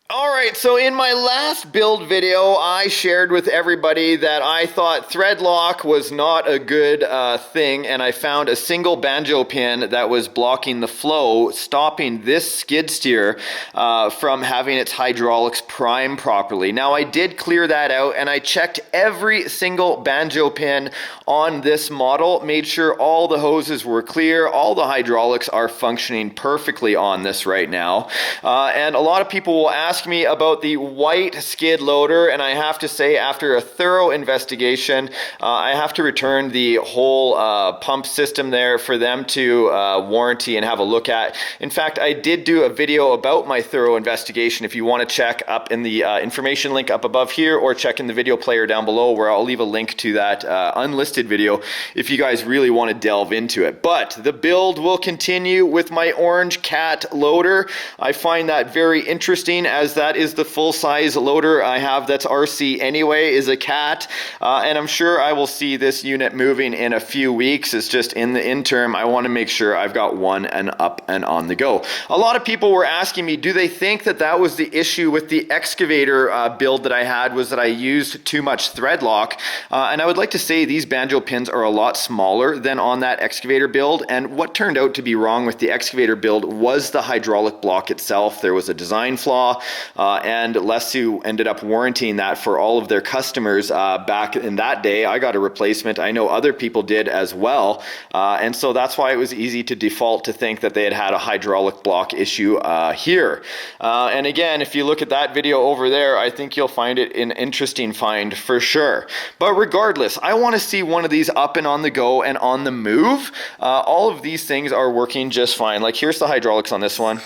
Alright, so in my last build video, I shared with everybody that I thought thread lock was not a good thing, and I found a single banjo pin that was blocking the flow, stopping this skid steer from having its hydraulics prime properly. Now, I did clear that out, and I checked every single banjo pin on this model, made sure all the hoses were clear, all the hydraulics are functioning perfectly on this right now. And a lot of people will ask me about the white skid loader, and I have to say, after a thorough investigation, I have to return the whole pump system there for them to warranty and have a look at. In fact, I did do a video about my thorough investigation if you want to check up in the information link up above here, or check in the video player down below where I'll leave a link to that unlisted video if you guys really want to delve into it. But the build will continue with my orange cat loader. I find that very interesting, as that is the full-size loader I have that's RC anyway, is a cat, and I'm sure I will see this unit moving in a few weeks. It's just in the interim, I want to make sure I've got one and up and on the go. A lot of people were asking me, do they think that that was the issue with the excavator build that I had, was that I used too much thread lock? And I would like to say these banjo pins are a lot smaller than on that excavator build, and what turned out to be wrong with the excavator build was the hydraulic block itself. There was a design flaw, and LESU ended up warranting that for all of their customers back in that day. I got a replacement. I know other people did as well, and so that's why it was easy to default to think that they had a hydraulic block issue here. And again, if you look at that video over there, I think you'll find it an interesting find for sure. But regardless, I want to see one of these up and on the go and on the move. All of these things are working just fine. Like, here's the hydraulics on this one.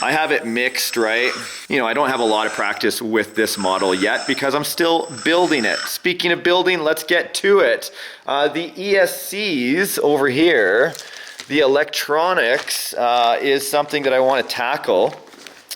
I have it mixed, right? You know, I don't have a lot of practice with this model yet because I'm still building it. Speaking of building, let's get to it. The ESCs over here, the electronics, is something that I want to tackle.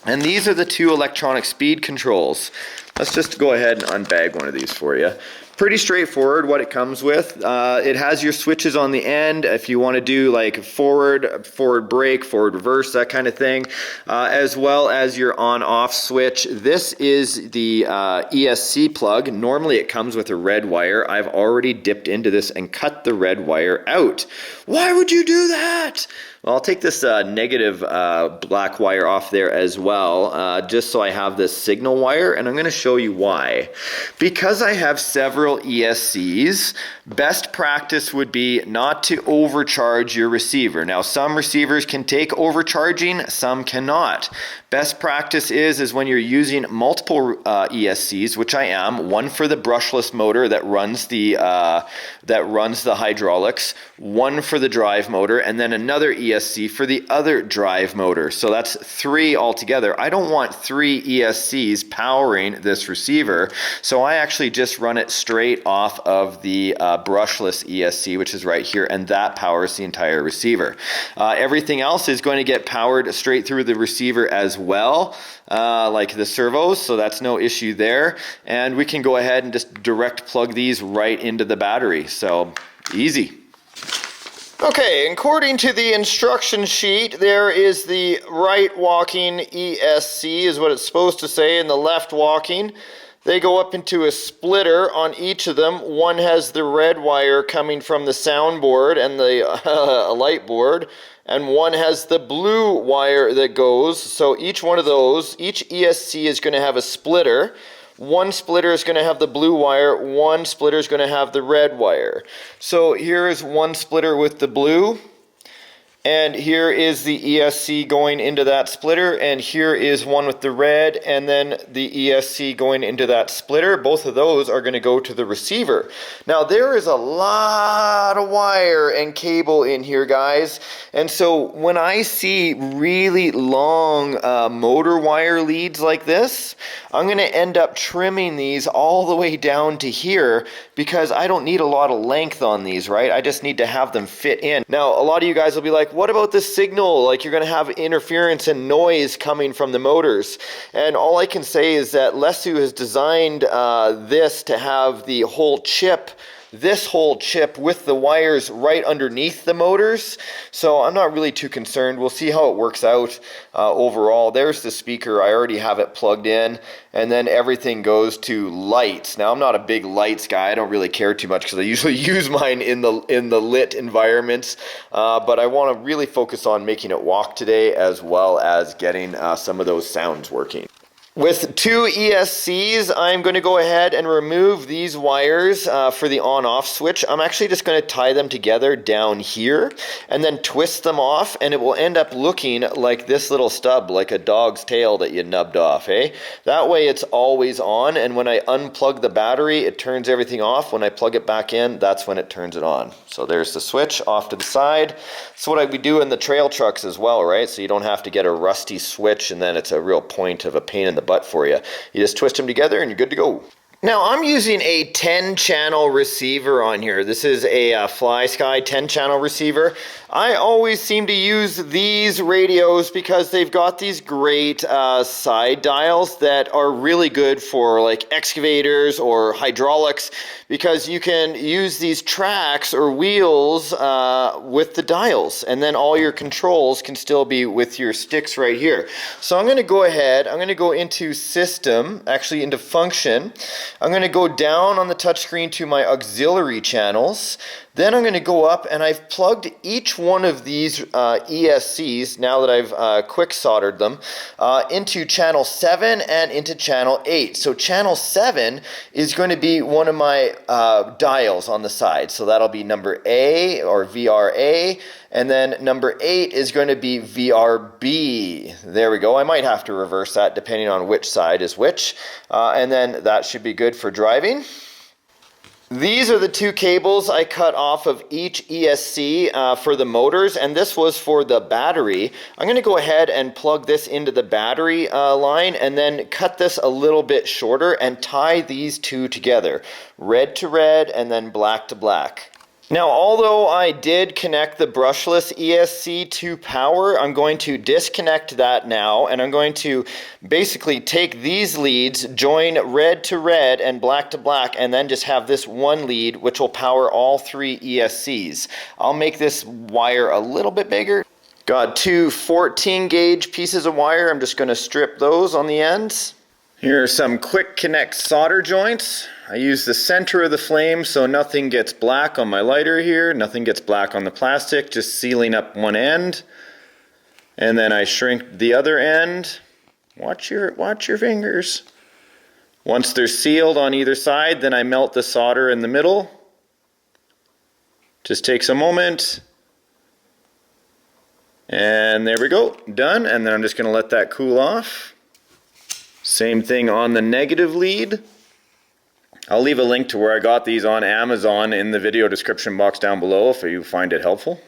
And these are the two electronic speed controls. Let's just go ahead and unbag one of these for you. Pretty straightforward what it comes with. It has your switches on the end if you want to do like forward brake, forward reverse, that kind of thing, as well as your on-off switch. This is the Esc Plug. Normally it comes with a red wire. I've already dipped into this and cut the red wire out. Why would you do that? Well, I'll take this negative black wire off there as well, just so I have this signal wire, and I'm going to show you why. Because I have several ESCs, best practice would be not to overcharge your receiver. Now, some receivers can take overcharging, some cannot. Best practice is when you're using multiple ESCs, which I am, one for the brushless motor that runs the hydraulics, one for the drive motor, and then another ESC for the other drive motor. So that's three altogether. I don't want three ESCs powering this receiver, so I actually just run it straight off of the brushless ESC, which is right here, and that powers the entire receiver. Everything else is going to get powered straight through the receiver as well, like the servos, so that's no issue there. And we can go ahead and just direct plug these right into the battery, so easy. Okay, according to the instruction sheet, there is the right walking ESC is what it's supposed to say, and the left walking. They go up into a splitter on each of them. One has the red wire coming from the soundboard and the light board, and one has the blue wire that goes. So each one of those, each ESC is going to have a splitter. One splitter is going to have the blue wire, one splitter is going to have the red wire. So here is one splitter with the blue, and here is the ESC going into that splitter, and here is one with the red, and then the ESC going into that splitter. Both of those are going to go to the receiver. Now, there is a lot of wire and cable in here, guys, and so when I see really long motor wire leads like this, I'm going to end up trimming these all the way down to here, because I don't need a lot of length on these, right? I just need to have them fit in. Now, a lot of you guys will be like, what about the signal? Like, you're going to have interference and noise coming from the motors. And all I can say is that LESU has designed this to have the whole chip this whole chip with the wires right underneath the motors. So I'm not really too concerned. We'll see how it works out overall. There's the speaker. I already have it plugged in. And then everything goes to lights. Now, I'm not a big lights guy. I don't really care too much because I usually use mine in the lit environments. But I want to really focus on making it walk today, as well as getting some of those sounds working. With two ESCs, I'm going to go ahead and remove these wires for the on-off switch. I'm actually just going to tie them together down here and then twist them off, and it will end up looking like this little stub, like a dog's tail that you nubbed off, eh? That way it's always on, and when I unplug the battery, it turns everything off. When I plug it back in, that's when it turns it on. So there's the switch off to the side. That's what we do in the trail trucks as well, right? So you don't have to get a rusty switch, and then it's a real point of a pain in the butt for you. You just twist them together and you're good to go. Now, I'm using a 10-channel receiver on here. This is a FlySky 10-channel receiver. I always seem to use these radios because they've got these great side dials that are really good for like excavators or hydraulics, because you can use these tracks or wheels with the dials, and then all your controls can still be with your sticks right here. So I'm going to go ahead, I'm going to go into system, actually into function. I'm going to go down on the touchscreen to my auxiliary channels. Then I'm going to go up, and I've plugged each one of these ESCs, now that I've quick soldered them, into channel 7 and into channel 8. So channel 7 is going to be one of my dials on the side. So that'll be number A, or VRA, and then number 8 is going to be VRB. There we go. I might have to reverse that depending on which side is which. And then that should be good for driving. These are the two cables I cut off of each ESC for the motors, and this was for the battery. I'm going to go ahead and plug this into the battery line, and then cut this a little bit shorter and tie these two together, red to red and then black to black. Now, although I did connect the brushless ESC to power, I'm going to disconnect that now, and I'm going to basically take these leads, join red to red and black to black, and then just have this one lead which will power all three ESCs. I'll make this wire a little bit bigger. Got two 14 gauge pieces of wire. I'm just going to strip those on the ends. Here are some quick connect solder joints. I use the center of the flame so nothing gets black on my lighter here, nothing gets black on the plastic, just sealing up one end. And then I shrink the other end. Watch your fingers. Once they're sealed on either side, then I melt the solder in the middle. Just takes a moment. And there we go, done. And then I'm just going to let that cool off. Same thing on the negative lead. I'll leave a link to where I got these on Amazon in the video description box down below if you find it helpful.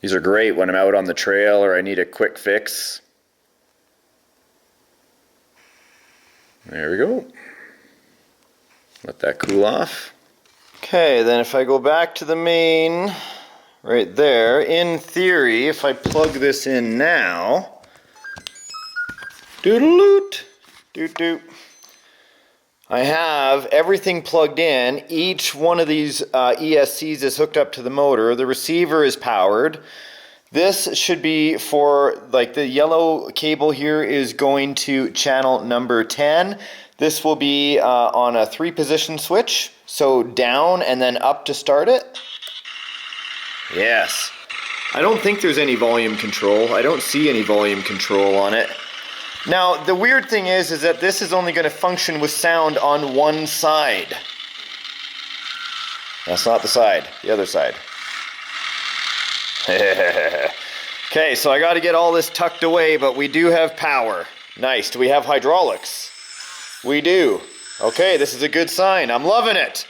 These are great when I'm out on the trail or I need a quick fix. There we go. Let that cool off. Okay, then if I go back to the main, right there, in theory, if I plug this in now, doodle-doot, doot-doot, I have everything plugged in. Each one of these ESCs is hooked up to the motor. The receiver is powered. This should be for, like, the yellow cable here is going to channel number 10. This will be on a 3-position switch. So down and then up to start it. Yes. I don't think there's any volume control. I don't see any volume control on it. Now, the weird thing is that this is only going to function with sound on one side. That's not the side, the other side. Okay, so I got to get all this tucked away, but we do have power. Nice. Do we have hydraulics? We do. Okay, this is a good sign. I'm loving it.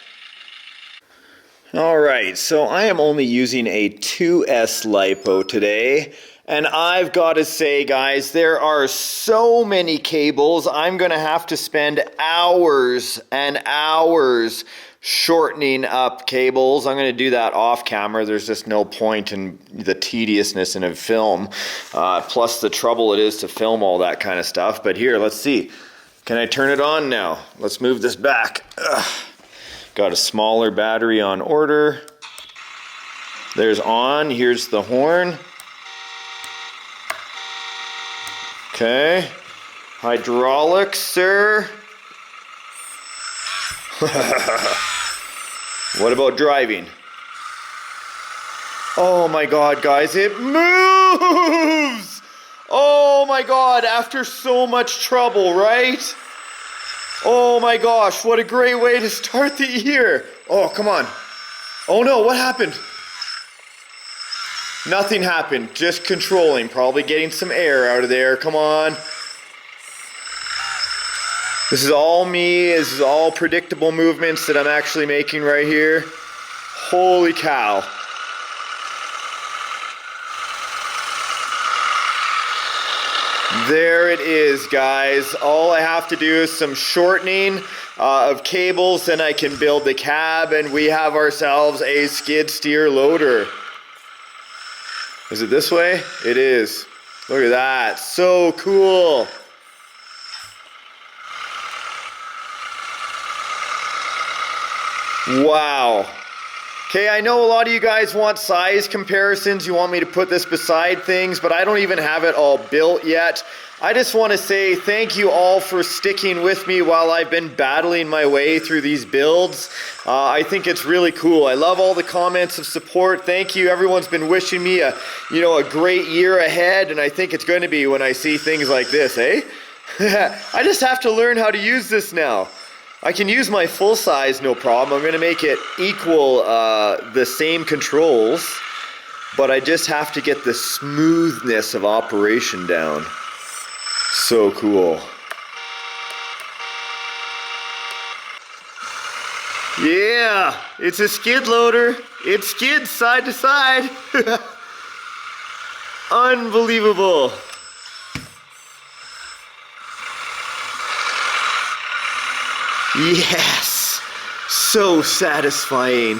All right, so I am only using a 2S LiPo today. And I've got to say, guys, there are so many cables. I'm going to have to spend hours and hours shortening up cables. I'm going to do that off camera. There's just no point in the tediousness in a film, plus the trouble it is to film all that kind of stuff. But here, let's see. Can I turn it on now? Let's move this back. Ugh. Got a smaller battery on order. There's on, here's the horn. Okay, hydraulics, sir. What about driving? Oh my God, guys, it moves! Oh my God, after so much trouble, right? Oh my gosh, what a great way to start the year. Oh, come on. Oh no, what happened? Nothing happened, just controlling, probably getting some air out of there, come on. This is all me, this is all predictable movements that I'm actually making right here. Holy cow. There it is, guys. All I have to do is some shortening of cables, then I can build the cab, and we have ourselves a skid steer loader. Is it this way? It is. Look at that. So cool. Wow. Okay, I know a lot of you guys want size comparisons. You want me to put this beside things, but I don't even have it all built yet. I just want to say thank you all for sticking with me while I've been battling my way through these builds. I think it's really cool. I love all the comments of support. Thank you. Everyone's been wishing me a great year ahead, and I think it's going to be when I see things like this, eh? I just have to learn how to use this now. I can use my full size, no problem. I'm going to make it equal the same controls, but I just have to get the smoothness of operation down. So cool. Yeah, it's a skid loader. It skids side to side. Unbelievable. Yes, so satisfying.